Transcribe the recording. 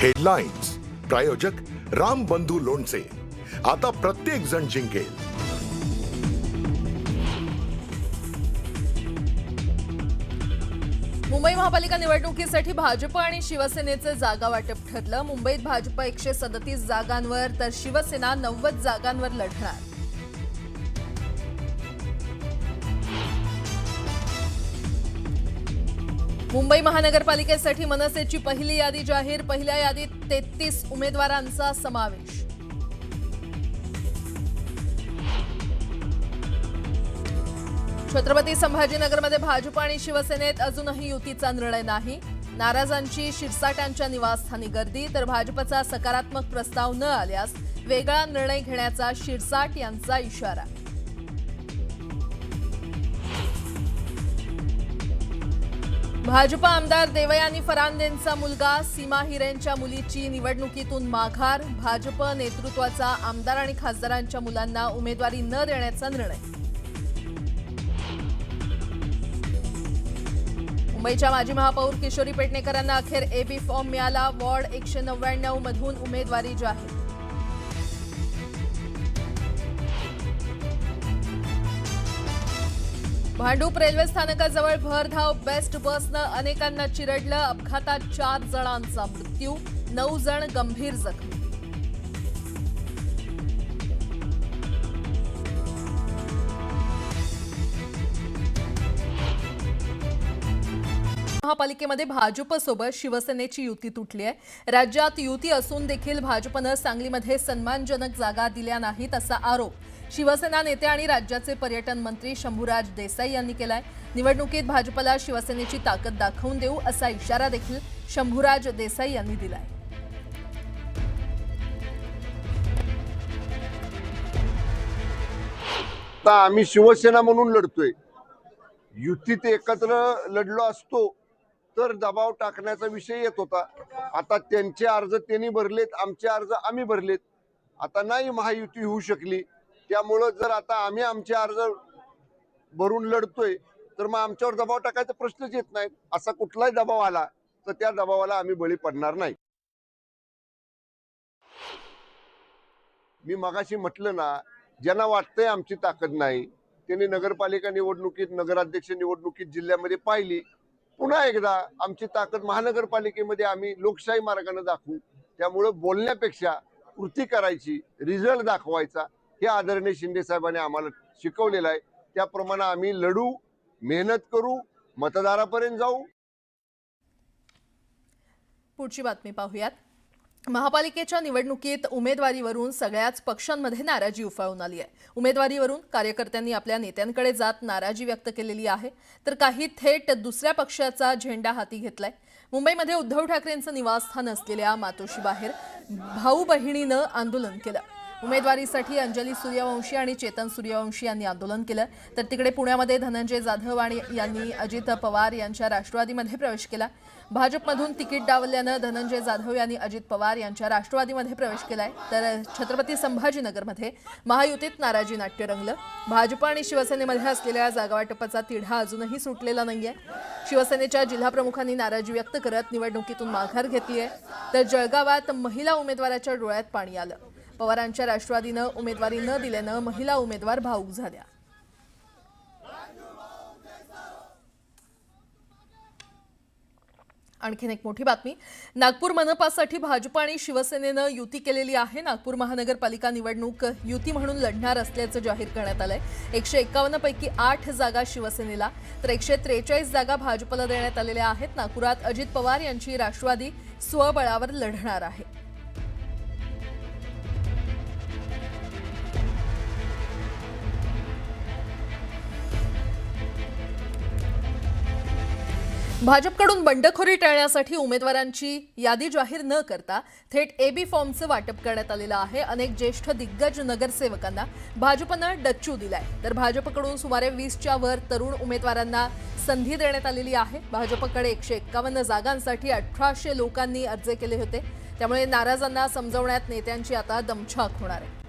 Headlines प्रायोजक राम बंधू लोणचे. आता प्रत्येक जण जिंकेल. मुंबई महापालिका निवडणुकीसाठी भाजप आणि शिवसेनेचे जागा वाटप ठरलं. मुंबईत भाजप 137 जागांवर तर शिवसेना 90 जागांवर लढणार. मुंबई महानगरपालिकेसाठी मनसेची पहिली यादी जाहीर. पहिल्या यादीत 33 उमेदवारांचा समावेश. छत्रपती संभाजीनगरमध्ये भाजप आणि शिवसेनेत अजूनही युतीचा निर्णय नाही. नाराजांची शिरसाटांच्या निवासस्थानी गर्दी. तर भाजपचा सकारात्मक प्रस्ताव न आल्यास वेगळा निर्णय घेण्याचा शिरसाट यांचा इशारा. भाजप आमदार देवयानी फरांदेंचा मुलगा सीमा हिरेंच्या मुलीची निवडणुकीतून माघार. भाजप नेतृत्वाचा आमदार आणि खासदारांच्या मुलांना उमेदवारी न देण्याचा निर्णय. मुंबईच्या माजी महापौर किशोरी पेडणेकरांना अखेर एबी फॉर्म मिळाला. वॉर्ड 199 मधून उमेदवारी जाहीर. भांडूप रेल्वे स्थानकाजवळ भरधाव बेस्ट बसनं अनेकांना चिरडलं. अपघातात 4 जणांचा मृत्यू, 9 जण गंभीर जखमी. महापालिकेमध्ये भाजपसोबत शिवसेनेची युती तुटली आहे. राज्यात युती असून देखील भाजपनं सांगलीमध्ये सन्मानजनक जागा दिल्या नाहीत असा आरोप शिवसेना नेते आणि राज्याचे पर्यटन मंत्री शंभूराज देसाई यांनी केलाय. निवडणुकीत भाजपला शिवसेनेची ताकद दाखवून देऊ असा इशारा देखील शंभूराज देसाई यांनी दिलाय. आम्ही शिवसेना म्हणून लढतोय. युतीत एकत्र लढलो असतो तर दबाव टाकण्याचा विषय येत होता. आता त्यांचे अर्ज त्यांनी भरलेत, आमचे अर्ज आम्ही भरलेत. आता नाही महायुती होऊ शकली. त्यामुळं जर आता आम्ही आमचे अर्ज भरून लढतोय तर मग आमच्यावर दबाव टाकायचा प्रश्नच येत नाही. असा कुठलाही दबाव आला तर त्या दबावाला आम्ही बळी पडणार नाही. मी मगाशी म्हटलं ना, ज्यांना वाटतंय आमची ताकद नाही त्यांनी नगरपालिका निवडणुकीत, नगराध्यक्ष निवडणुकीत जिल्ह्यामध्ये पाहिली. पुन्हा एकदा आमची ताकद महानगरपालिकेमध्ये आम्ही लोकशाही मार्गाने दाखवू. त्यामुळं बोलण्यापेक्षा कृती करायची, रिझल्ट दाखवायचा, हे आदरणीय शिंदे साहेबांनी आम्हाला शिकवलेलं आहे. त्याप्रमाणे आम्ही लढू, मेहनत करू, मतदारापर्यंत जाऊ. पुढची बातमी पाहूयात. महापालिकेच्या निवडणुकीत उमेदवारीवरून सगळ्याच पक्षांमध्ये नाराजी उफाळून आली आहे. उमेदवारीवरून कार्यकर्त्यांनी आपल्या नेत्यांकडे जात नाराजी व्यक्त केलेली आहे, तर काही थेट दुसऱ्या पक्षाचा झेंडा हाती घेतलाय. मुंबईमध्ये उद्धव ठाकरेंचं निवासस्थान असलेल्या मातोश्रीबाहेर भाऊ बहिणीनं आंदोलन केलं. उमेदवारीसाठी अंजली सूर्यवंशी आणि चेतन सूर्यवंशी यांनी आंदोलन केलं. तर तिकडे पुण्यामध्ये धनंजय जाधव यांनी अजित पवार यांच्या राष्ट्रवादीमध्ये प्रवेश केला. भाजपमधून तिकीट डावलल्यानं धनंजय जाधव यांनी अजित पवार यांच्या राष्ट्रवादीमध्ये प्रवेश केलाय. तर छत्रपती संभाजीनगरमध्ये महायुतीत नाराजी नाट्य रंगलं. भाजप आणि शिवसेनेमध्ये असलेल्या जागावाटपाचा तिढा अजूनही सुटलेला नाहीये. शिवसेनेच्या जिल्हाप्रमुखांनी नाराजी व्यक्त करत निवडणुकीतून माघार घेतली आहे. तर जळगावात महिला उमेदवाराच्या डोळ्यात पाणी आलं. पवारांच्या राष्ट्रवादीनं उमेदवारी न दिल्यानं महिला उमेदवार भावूक झाल्या. आणखीन एक मोठी बातमी. नागपूर मनपासाठी भाजप आणि शिवसेनेनं युती केलेली आहे. नागपूर महानगरपालिका निवडणूक युती म्हणून लढणार असल्याचं जाहीर करण्यात आलंय. 151 पैकी 8 जागा शिवसेनेला तर 143 जागा भाजपला देण्यात आलेल्या आहेत. नागपुरात अजित पवार यांची राष्ट्रवादी स्वबळावर लढणार आहे. भाजपकडून बंडखोरी टाळण्यासाठी उमेदवारांची यादी जाहीर न करता थेट एबी फॉर्मचं वाटप करण्यात आलेलं आहे. अनेक ज्येष्ठ दिग्गज नगरसेवकांना भाजपनं डच्चू दिलाय. तर भाजपकडून सुमारे 20च्या वर तरुण उमेदवारांना संधी देण्यात आलेली आहे. भाजपकडे 151 जागांसाठी 1800 लोकांनी अर्ज केले होते. त्यामुळे नाराजांना समजवण्यात नेत्यांची आता दमछाक होणार आहे.